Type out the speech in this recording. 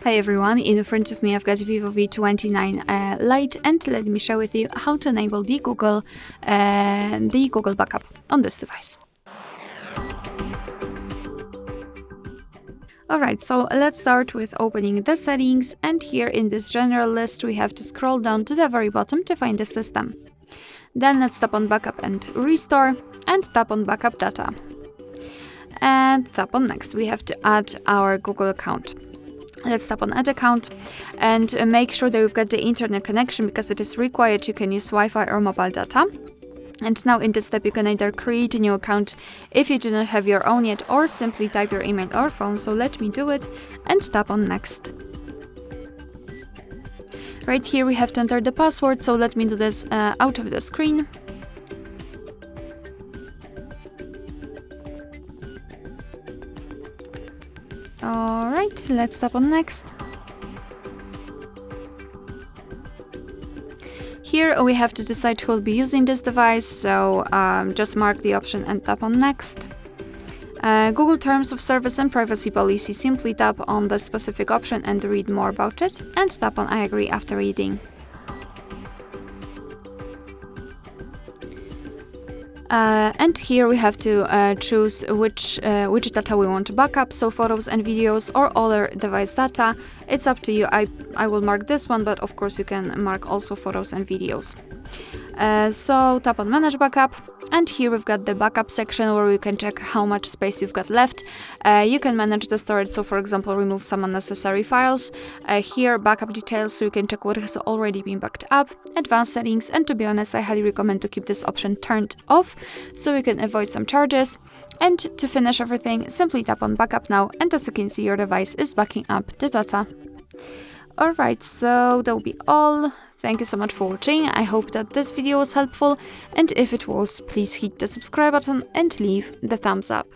Hi everyone, in front of me I've got VIVO V29 Lite, and let me share with you how to enable the Google backup on this device. Alright, so let's start with opening the settings, and here in this general list we have to scroll down to the very bottom to find the system. Then let's tap on backup and restore, and tap on backup data. And tap on next. We have to add our Google account. Let's tap on add account and make sure that we've got the internet connection, because it is required. You can use Wi-Fi or mobile data. And now in this step you can either create a new account if you do not have your own yet, or simply type your email or phone. So let me do it and tap on next. Right here we have to enter the password, so let me do this out of the screen. Alright, let's tap on next. Here we have to decide who will be using this device, so just mark the option and tap on next. Google Terms of Service and Privacy Policy, simply tap on the specific option and read more about it, and tap on I agree after reading. And here we have to choose which data we want to backup, so photos and videos or other device data. It's up to you. I will mark this one, but of course you can mark also photos and videos. So tap on manage backup, and here we've got the backup section where you can check how much space you've got left. You can manage the storage, so for example remove some unnecessary files. Here backup details, so you can check what has already been backed up. Advanced settings, and to be honest I highly recommend to keep this option turned off so you can avoid some charges. And to finish everything, simply tap on backup now, and as you can see your device is backing up the data. Alright, so that will be all. Thank you so much for watching. I hope that this video was helpful, and if it was, please hit the subscribe button and leave the thumbs up.